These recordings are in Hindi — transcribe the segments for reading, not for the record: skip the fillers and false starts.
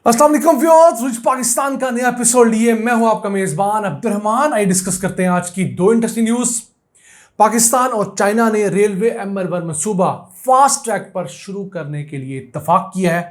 अस्सलाम वालेकुम व्यूअर्स, रुच पाकिस्तान का नया एपिसोड लिए मैं हूं आपका मेजबान अब्दुर्रहमान। आइए डिस्कस करते हैं आज की दो इंटरेस्टिंग न्यूज। पाकिस्तान और चाइना ने रेलवे ML1 मंसूबा फास्ट ट्रैक पर शुरू करने के लिए इत्तफाक किया है।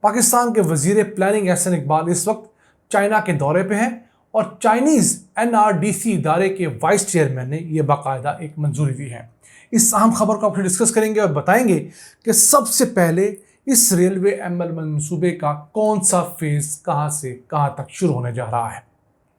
पाकिस्तान के वजीर प्लानिंग एहसन इकबाल इस वक्त चाइना के दौरे पे हैं और चाइनीज NRDC इदारे के वाइस चेयरमैन ने यह बाकायदा एक मंजूरी दी है। इस अहम खबर को आपसे डिस्कस करेंगे और बताएंगे कि सबसे पहले इस रेलवे ML1 मंसूबे का कौन सा फेज कहां से कहां तक शुरू होने जा रहा है।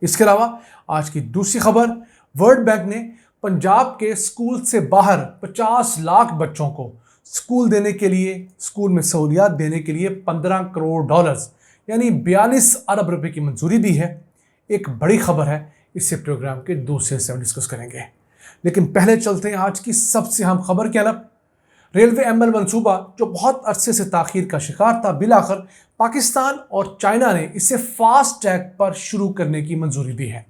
इसके अलावा आज की दूसरी खबर, वर्ल्ड बैंक ने पंजाब के स्कूल से बाहर 50 लाख बच्चों को स्कूल देने के लिए, स्कूल में सहूलियात देने के लिए 15 करोड़ डॉलर्स यानी 42 अरब रुपए की मंजूरी दी है। एक बड़ी खबर है, इसे प्रोग्राम के दूसरे हिस्से में डिस्कस करेंगे। लेकिन पहले चलते हैं आज की सबसे अहम खबर की तरफ। रेलवे ML मंसूबा जो बहुत अरसे से ताखीर का शिकार था, बिलाखिर पाकिस्तान और चाइना ने इसे फास्ट ट्रैक पर शुरू करने की मंजूरी दी है।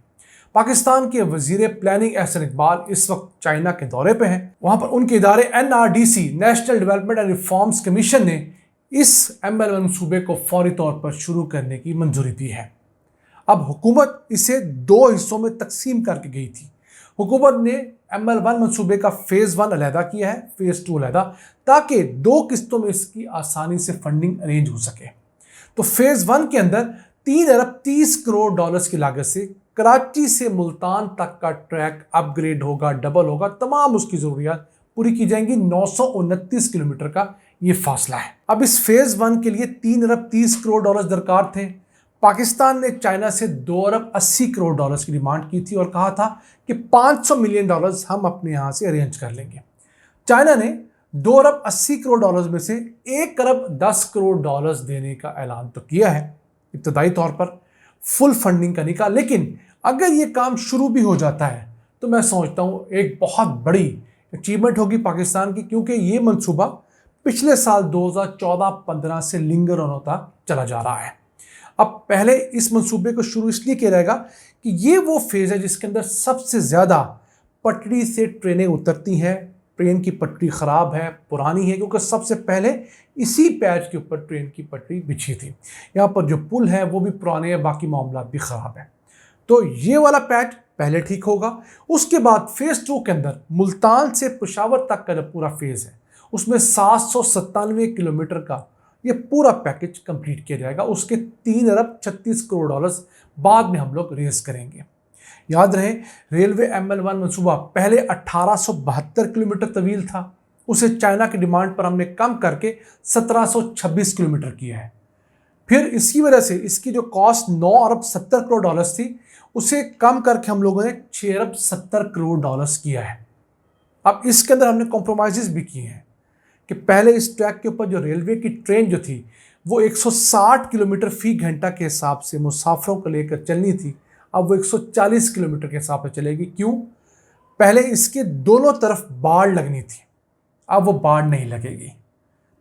पाकिस्तान के वजीर प्लानिंग एहसन इकबाल इस वक्त चाइना के दौरे पे हैं। वहां पर उनके इदारे NRDC national development and reforms commission ने इस ML मंसूबे को फौरी तौर पर शुरू करने की मंजूरी दी है। अब हुकूमत इसे दो हिस्सों में तकसीम करके गई थी। हुकूमत ने ML1 मंसूबे का फेज़ 1 अलहदा किया है, फेज़ 2 अलहदा, ताकि दो किस्तों में इसकी आसानी से फंडिंग अरेंज हो सके। तो फेज़ 1 के अंदर 3 अरब 30 करोड़ डॉलर्स की लागत से कराची से मुल्तान तक का ट्रैक अपग्रेड होगा, डबल होगा, तमाम उसकी ज़रूरियात पूरी की जाएंगी। 929 किलोमीटर का ये फासला है। अब इस फेज़ 1 के लिए 3 अरब 30 करोड़ डॉलर्स दरकार थे। पाकिस्तान ने चाइना से 2 अरब 80 करोड़ डॉलर्स की डिमांड की थी और कहा था कि 500 मिलियन डॉलर्स हम अपने यहाँ से अरेंज कर लेंगे। चाइना ने 2 अरब 80 करोड़ डॉलर्स में से 1 अरब 10 करोड़ डॉलर्स देने का ऐलान तो किया है, इब्तदाई तौर पर फुल फंडिंग करने का। लेकिन अगर ये काम शुरू भी हो जाता है तो मैं समझता हूँ एक बहुत बड़ी अचीवमेंट होगी पाकिस्तान की, क्योंकि ये मंसूबा पिछले साल 2014-15 से लिंगर होता चला जा रहा है। अब पहले इस मंसूबे को शुरू इसलिए किया जाएगा कि ये वो फेज़ है जिसके अंदर सबसे ज़्यादा पटरी से ट्रेनें उतरती हैं। ट्रेन की पटरी ख़राब है, पुरानी है, क्योंकि सबसे पहले इसी पैच के ऊपर ट्रेन की पटरी बिछी थी। यहाँ पर जो पुल है वो भी पुराने हैं, बाकी मामला भी ख़राब है। तो ये वाला पैच पहले ठीक होगा। उसके बाद फेज़ 2 के अंदर मुल्तान से पेशावर तक का जो पूरा फेज़ है उसमें 797 किलोमीटर का ये पूरा पैकेज कंप्लीट किया जाएगा। उसके 3 अरब 36 करोड़ डॉलर्स बाद में हम लोग रेस करेंगे। याद रहे, रेलवे ML1 मंसूबा पहले 1872 किलोमीटर तवील था, उसे चाइना की डिमांड पर हमने कम करके 1726 किलोमीटर किया है। फिर इसकी वजह से इसकी जो कॉस्ट 9 अरब 70 करोड़ डॉलर्स थी, उसे कम करके हम लोगों ने 6 अरब 70 करोड़ डॉलर्स किया है। अब इसके अंदर हमने कॉम्प्रोमाइज़ भी किए हैं कि पहले इस ट्रैक के ऊपर जो रेलवे की ट्रेन जो थी वो 160 किलोमीटर फी घंटा के हिसाब से मुसाफिरों को लेकर चलनी थी, अब वो 140 किलोमीटर के हिसाब से चलेगी। क्यों? पहले इसके दोनों तरफ बाड़ लगनी थी, अब वो बाड़ नहीं लगेगी।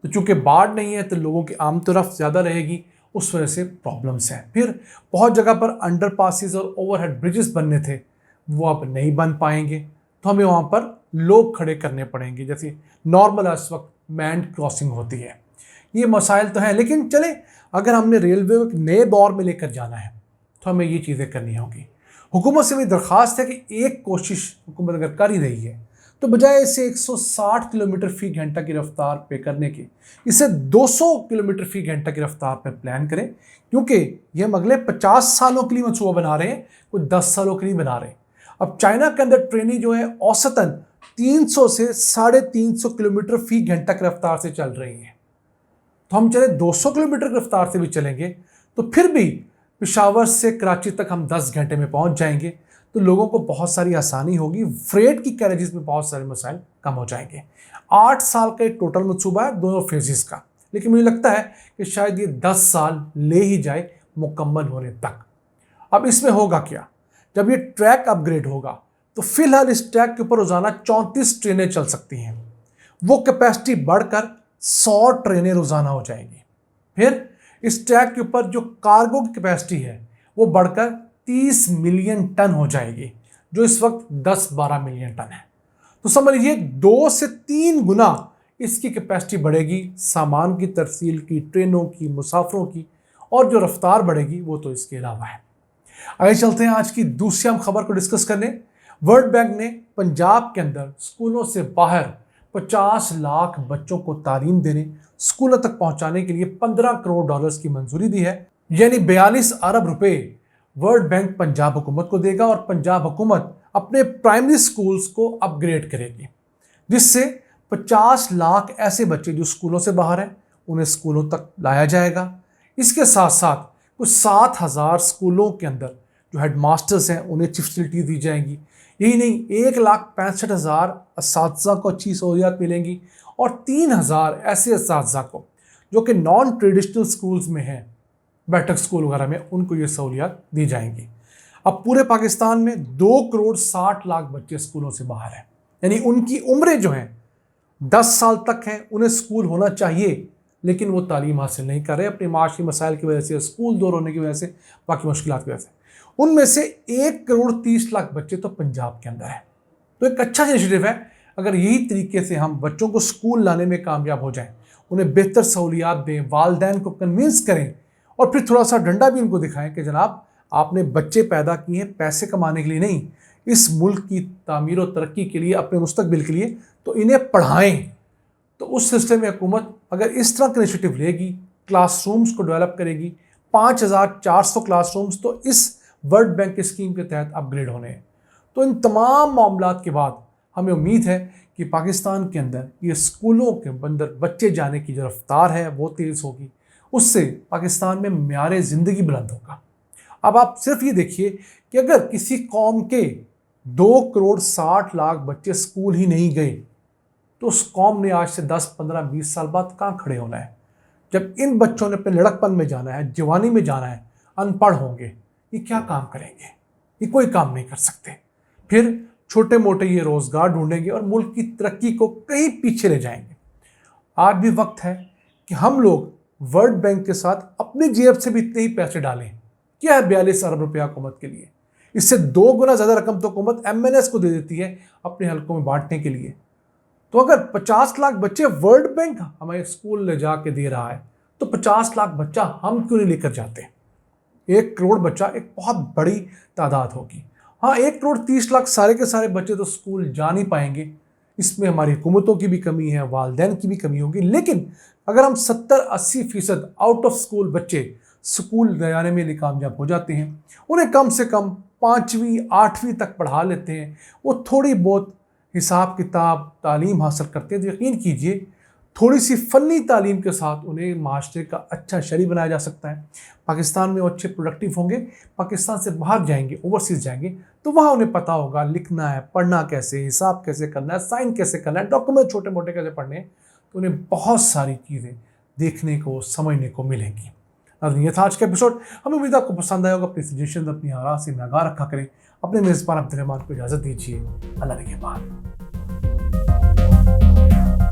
तो चूंकि बाड़ नहीं है तो लोगों की आम तरफ ज़्यादा रहेगी, उस वजह से प्रॉब्लम्स हैं। फिर बहुत जगह पर अंडर पासिस और ओवरहेड ब्रिजेस बनने थे, वो अब नहीं बन पाएंगे, तो हमें वहाँ पर लोग खड़े करने पड़ेंगे, जैसे नॉर्मल इस वक्त मैंड क्रॉसिंग होती है। ये मसाइल तो हैं, लेकिन चले अगर हमने रेलवे को एक नए दौर में लेकर जाना है तो हमें ये चीज़ें करनी होगी। हुकूमत से मेरी दरख्वास्त है कि एक कोशिश हुकूमत अगर कर ही रही है तो बजाय इसे 160 किलोमीटर फी घंटा की रफ्तार पे करने के, इसे 200 किलोमीटर फी घंटा की रफ्तार पे प्लान करें, क्योंकि ये हम अगले 50 सालों के लिए मंसूबा बना रहे हैं, कुछ 10 सालों के लिए बना रहे हैं। अब चाइना के अंदर ट्रेनें जो है औसतन 300 से 350 किलोमीटर फी घंटा की रफ्तार से चल रही हैं, तो हम चले 200 किलोमीटर की रफ्तार से भी चलेंगे तो फिर भी पेशावर से कराची तक हम 10 घंटे में पहुंच जाएंगे, तो लोगों को बहुत सारी आसानी होगी। फ्रेट की कैरेजेस में बहुत सारे मसाइल कम हो जाएंगे। 8 साल का एक टोटल मंसूबा है दोनों फेजेस का, लेकिन मुझे लगता है कि शायद ये 10 साल ले ही जाए मुकम्मल होने तक। अब इसमें होगा क्या, जब ये ट्रैक अपग्रेड होगा तो फिलहाल इस ट्रैक के ऊपर रोजाना 34 ट्रेनें चल सकती हैं, वो कैपेसिटी बढ़कर 100 ट्रेनें रोजाना हो जाएंगी। फिर इस ट्रैक के ऊपर जो कार्गो की कैपेसिटी है वो बढ़कर 30 मिलियन टन हो जाएगी, जो इस वक्त 10-12 मिलियन टन है। तो समझ लीजिए 2 से 3 गुना इसकी कैपेसिटी बढ़ेगी, सामान की तरसील की, ट्रेनों की, मुसाफिरों की, और जो रफ्तार बढ़ेगी वो तो इसके अलावा है। आगे चलते हैं आज की दूसरी हम खबर को डिस्कस करने। वर्ल्ड बैंक ने पंजाब के अंदर स्कूलों से बाहर 50 लाख बच्चों को तालीम देने, स्कूलों तक पहुंचाने के लिए 15 करोड़ डॉलर्स की मंजूरी दी है। यानी 42 अरब रुपए वर्ल्ड बैंक पंजाब हुकूमत को देगा और पंजाब हुकूमत अपने प्राइमरी स्कूल्स को अपग्रेड करेगी, जिससे 50 लाख ऐसे बच्चे जो स्कूलों से बाहर हैं उन्हें स्कूलों तक लाया जाएगा। इसके साथ साथ कुछ 7,000 स्कूलों के अंदर जो हेडमास्टर्स हैं उन्हें अच्छी फैसिलिटी दी जाएंगी। यही नहीं, 1,65,000 असातिज़ा को अच्छी सहूलियात मिलेंगी और 3,000 ऐसे असातिज़ा को जो कि नॉन ट्रेडिशनल स्कूल्स में हैं, बैठक स्कूल वगैरह में, उनको ये सहूलियात दी जाएंगी। अब पूरे पाकिस्तान में 2 करोड़ 60 लाख बच्चे स्कूलों से बाहर हैं, यानी उनकी उम्रें जो हैं 10 साल तक हैं, उन्हें स्कूल होना चाहिए लेकिन वो तालीम हासिल नहीं कर रहे अपने माशी मसाइल की वजह से, स्कूल दूर होने की वजह से, बाकी मुश्किलात की वजह से। उनमें से 1 करोड़ 30 लाख बच्चे तो पंजाब के अंदर है। तो एक अच्छा इनिशिएटिव है। अगर यही तरीके से हम बच्चों को स्कूल लाने में कामयाब हो जाएं, उन्हें बेहतर सहूलियात दें, वालदैन को कन्विंस करें और फिर थोड़ा सा डंडा भी उनको दिखाएं कि जनाब आपने बच्चे पैदा किए हैं पैसे कमाने के लिए नहीं, इस मुल्क की तामीर और तरक्की के लिए, अपने मुस्तकबिल के लिए, तो इन्हें पढ़ाएं। तो उस सिलसिले में हुकूमत अगर इस तरह का इनिशिएटिव लेगी, क्लासरूम्स को डेवलप करेगी, 5,400 क्लासरूम्स तो इस वर्ल्ड बैंक की स्कीम के तहत अपग्रेड होने हैं। तो इन तमाम मामलात के बाद हमें उम्मीद है कि पाकिस्तान के अंदर ये स्कूलों के अंदर बच्चे जाने की जो रफ्तार है वो तेज़ होगी, उससे पाकिस्तान में म्यार ज़िंदगी बुलंद होगा। अब आप सिर्फ ये देखिए कि अगर किसी कौम के 2 करोड़ 60 लाख बच्चे स्कूल ही नहीं गए तो उस कौम ने आज से 10, 15, 20 साल बाद कहाँ खड़े होना है, जब इन बच्चों ने अपने लड़कपन में जाना है, जवानी में जाना है, अनपढ़ होंगे, ये क्या काम करेंगे? ये कोई काम नहीं कर सकते। फिर छोटे मोटे ये रोज़गार ढूंढेंगे और मुल्क की तरक्की को कहीं पीछे ले जाएंगे। आज भी वक्त है कि हम लोग वर्ल्ड बैंक के साथ अपनी जेब से भी इतने ही पैसे डालें। क्या है 42 अरब रुपया हुकूमत के लिए? इससे 2 गुना ज़्यादा रकम तो हुकूमत MNS को दे देती है अपने हलकों में बांटने के लिए। तो अगर 50 लाख बच्चे वर्ल्ड बैंक हमें स्कूल ले जाके दे रहा है तो 50 लाख बच्चा हम क्यों नहीं लेकर जाते? 1 करोड़ बच्चा एक बहुत बड़ी तादाद होगी। हाँ, 1 करोड़ 30 लाख सारे के सारे बच्चे तो स्कूल जा नहीं पाएंगे, इसमें हमारी हुकूमतों की भी कमी है, वालदैन की भी कमी होगी। लेकिन अगर हम 70-80% आउट ऑफ स्कूल बच्चे स्कूल जाने में कामयाब हो जाते हैं, उन्हें कम से कम 5वीं 8वीं तक पढ़ा लेते हैं, वो थोड़ी बहुत हिसाब किताब तालीम हासिल करते हैं, तो यकीन कीजिए थोड़ी सी फ़नी तालीम के साथ उन्हें माशरे का अच्छा शहरी बनाया जा सकता है। पाकिस्तान में वो अच्छे प्रोडक्टिव होंगे, पाकिस्तान से बाहर जाएंगे, ओवरसीज़ जाएंगे, तो वहाँ उन्हें पता होगा लिखना है, पढ़ना कैसे, हिसाब कैसे करना है, साइन कैसे करना है, डॉक्यूमेंट छोटे मोटे कैसे पढ़ने हैं, तो उन्हें बहुत सारी चीज़ें देखने को, समझने को मिलेंगी। अब ये था आज का एपिसोड। हमें उम्मीद आपको पसंद आया होगा। अपनी सजेशन अपनी आरा से में आगाह रखा करें। अपने मेज़बान अब्दुल रहमान को इजाज़त दीजिए। अल्लाह के बाद।